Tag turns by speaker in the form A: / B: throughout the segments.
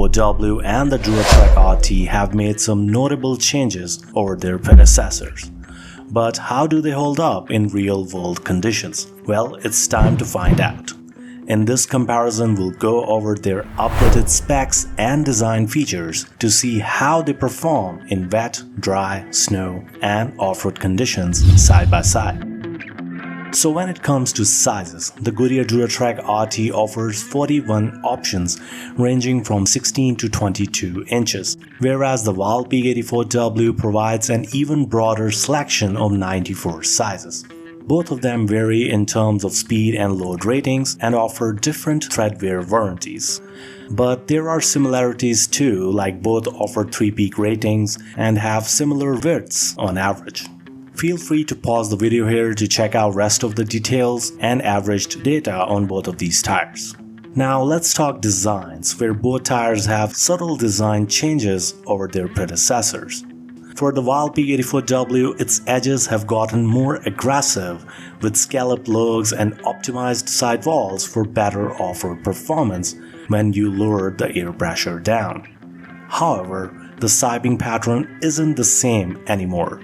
A: AT4W and the DuraTrac RT have made some notable changes over their predecessors. But how do they hold up in real-world conditions? Well, it's time to find out. In this comparison, we'll go over their updated specs and design features to see how they perform in wet, dry, snow, and off-road conditions side by side. So when it comes to sizes, the Goodyear DuraTrac RT offers 41 options ranging from 16 to 22 inches, whereas the Wildpeak AT4W provides an even broader selection of 94 sizes. Both of them vary in terms of speed and load ratings and offer different tread wear warranties. But there are similarities too, like both offer 3-peak ratings and have similar widths on average. Feel free to pause the video here to check out rest of the details and averaged data on both of these tires. Now let's talk designs, where both tires have subtle design changes over their predecessors. For the Wildpeak AT4W, its edges have gotten more aggressive with scalloped lugs and optimized sidewalls for better off-road performance when you lower the air pressure down. However, the siping pattern isn't the same anymore,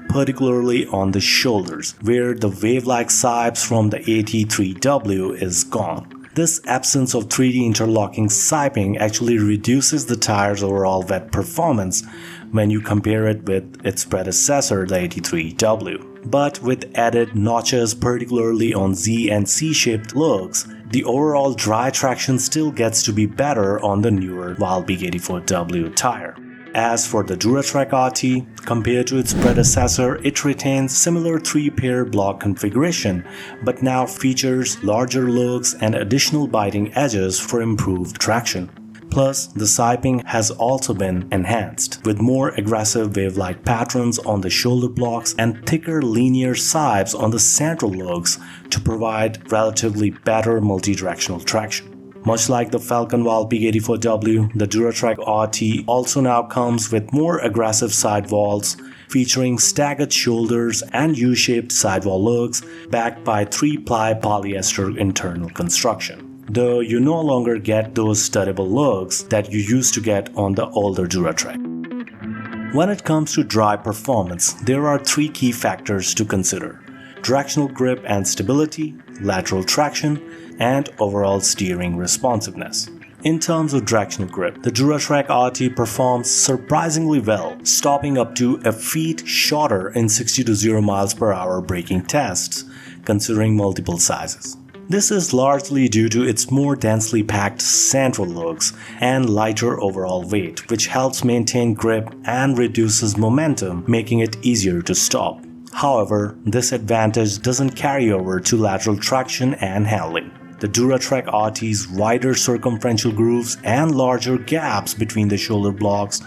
A: particularly on the shoulders, where the wave-like sipes from the AT3W is gone. This absence of 3D interlocking siping actually reduces the tire's overall wet performance when you compare it with its predecessor, the AT3W. But with added notches, particularly on Z and C-shaped lugs, the overall dry traction still gets to be better on the newer Wildpeak AT4W tire. As for the DuraTrac RT, compared to its predecessor, it retains similar 3-pair block configuration, but now features larger lugs and additional biting edges for improved traction. Plus, the siping has also been enhanced, with more aggressive wave-like patterns on the shoulder blocks and thicker linear sipes on the central lugs to provide relatively better multi-directional traction. Much like the Falken Wildpeak AT4W, the DuraTrac RT also now comes with more aggressive sidewalls, featuring staggered shoulders and U-shaped sidewall lugs backed by 3-ply polyester internal construction, though you no longer get those studdable lugs that you used to get on the older DuraTrac. When it comes to dry performance, there are 3 key factors to consider: directional grip and stability, lateral traction, and overall steering responsiveness. In terms of directional grip, the DuraTrac RT performs surprisingly well, stopping up to a feet shorter in 60 to 0 miles per hour braking tests, considering multiple sizes. This is largely due to its more densely packed central lugs and lighter overall weight, which helps maintain grip and reduces momentum, making it easier to stop. However, this advantage doesn't carry over to lateral traction and handling. The DuraTrac RT's wider circumferential grooves and larger gaps between the shoulder blocks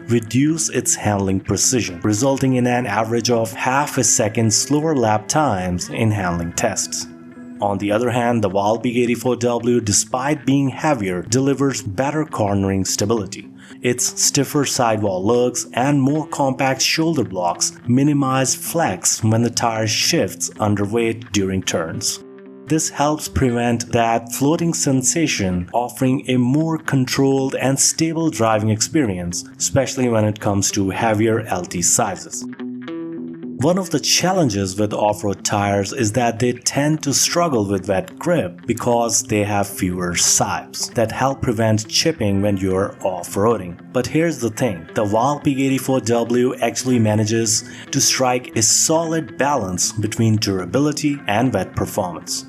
A: reduce its handling precision, resulting in an average of half a second slower lap times in handling tests. On the other hand, the Wildpeak AT4W, despite being heavier, delivers better cornering stability. Its stiffer sidewall lugs and more compact shoulder blocks minimize flex when the tire shifts underweight during turns. This helps prevent that floating sensation, offering a more controlled and stable driving experience, especially when it comes to heavier LT sizes. One of the challenges with off-road tires is that they tend to struggle with wet grip because they have fewer sipes that help prevent chipping when you're off-roading. But here's the thing, the Wildpeak AT4W actually manages to strike a solid balance between durability and wet performance.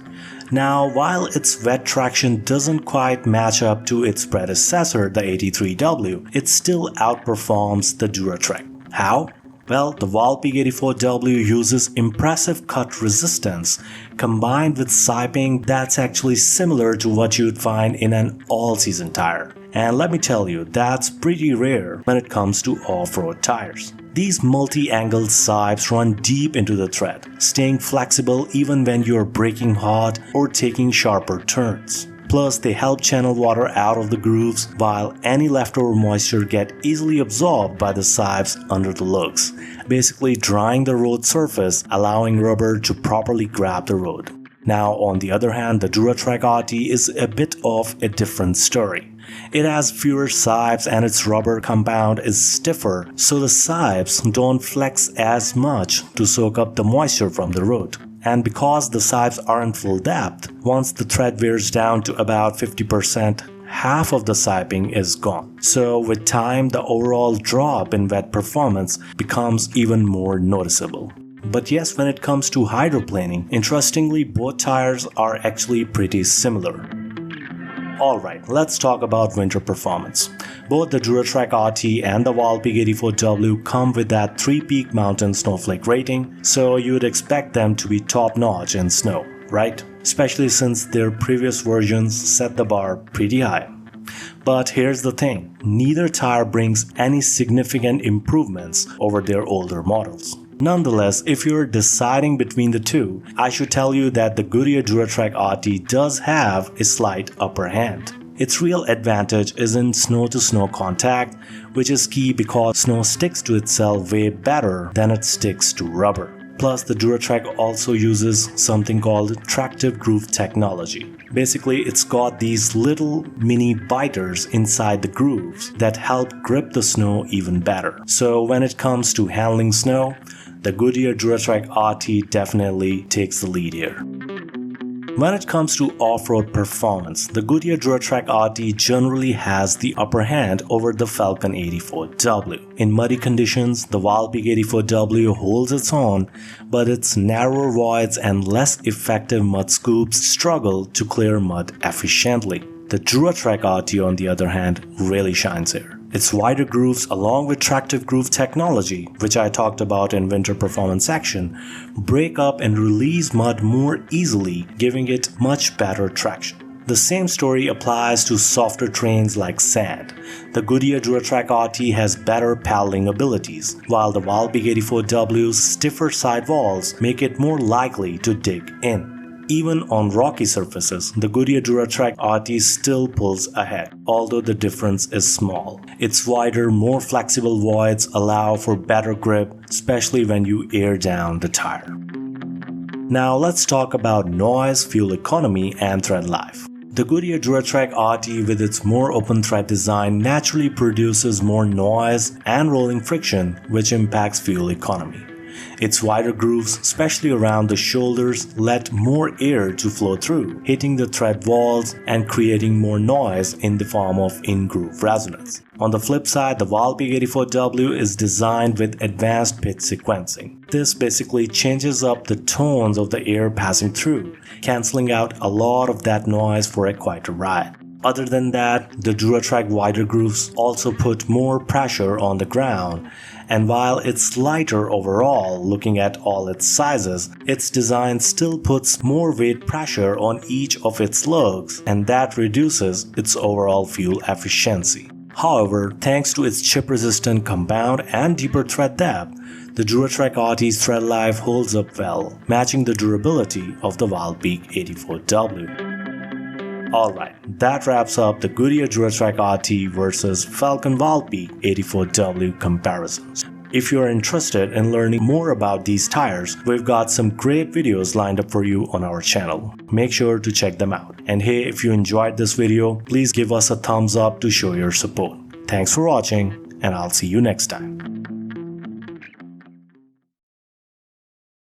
A: Now, while its wet traction doesn't quite match up to its predecessor, the AT3W, it still outperforms the DuraTrac. How? Well, the Wildpeak AT4W uses impressive cut resistance combined with siping that's actually similar to what you'd find in an all-season tire. And let me tell you, that's pretty rare when it comes to off-road tires. These multi-angled sipes run deep into the tread, staying flexible even when you're braking hard or taking sharper turns. Plus, they help channel water out of the grooves, while any leftover moisture get easily absorbed by the sipes under the lugs, basically drying the road surface, allowing rubber to properly grab the road. Now, on the other hand, the DuraTrac RT is a bit of a different story. It has fewer sipes and its rubber compound is stiffer, so the sipes don't flex as much to soak up the moisture from the root. And because the sipes aren't full depth, once the thread wears down to about 50%, half of the siping is gone. So with time, the overall drop in wet performance becomes even more noticeable. But yes, when it comes to hydroplaning, interestingly, both tires are actually pretty similar. Alright, let's talk about winter performance. Both the DuraTrac RT and the Wildpeak AT4W come with that 3-peak mountain snowflake rating, so you would expect them to be top-notch in snow, right? Especially since their previous versions set the bar pretty high. But here's the thing, neither tire brings any significant improvements over their older models. Nonetheless, if you're deciding between the two, I should tell you that the Goodyear DuraTrac RT does have a slight upper hand. Its real advantage is in snow-to-snow contact, which is key because snow sticks to itself way better than it sticks to rubber. Plus, the DuraTrac also uses something called tractive groove technology. Basically, it's got these little mini biters inside the grooves that help grip the snow even better. So when it comes to handling snow, the Goodyear DuraTrac RT definitely takes the lead here. When it comes to off-road performance, the Goodyear DuraTrac RT generally has the upper hand over the Falken AT4W. In muddy conditions, the Wildpeak AT4W holds its own, but its narrower voids and less effective mud scoops struggle to clear mud efficiently. The DuraTrac RT, on the other hand, really shines here. Its wider grooves along with tractive groove technology, which I talked about in winter performance section, break up and release mud more easily, giving it much better traction. The same story applies to softer terrains like sand. The Goodyear DuraTrac RT has better paddling abilities, while the Wildpeak AT4W's stiffer sidewalls make it more likely to dig in. Even on rocky surfaces, the Goodyear DuraTrac RT still pulls ahead, although the difference is small. Its wider, more flexible voids allow for better grip, especially when you air down the tire. Now let's talk about noise, fuel economy, and thread life. The Goodyear DuraTrac RT with its more open thread design naturally produces more noise and rolling friction, which impacts fuel economy. Its wider grooves, especially around the shoulders, let more air to flow through, hitting the thread walls and creating more noise in the form of in-groove resonance. On the flip side, the Wildpeak AT4W is designed with advanced pitch sequencing. This basically changes up the tones of the air passing through, cancelling out a lot of that noise for a quieter ride. Other than that, the DuraTrac wider grooves also put more pressure on the ground, and while it's lighter overall looking at all its sizes, its design still puts more weight pressure on each of its lugs, and that reduces its overall fuel efficiency. However, thanks to its chip-resistant compound and deeper thread depth, the DuraTrac RT's thread life holds up well, matching the durability of the Wildpeak AT4W. Alright, that wraps up the Goodyear DuraTrac RT versus Falken Wildpeak AT4W comparisons. If you are interested in learning more about these tires, we've got some great videos lined up for you on our channel. Make sure to check them out. And hey, if you enjoyed this video, please give us a thumbs up to show your support. Thanks for watching, and I'll see you next time.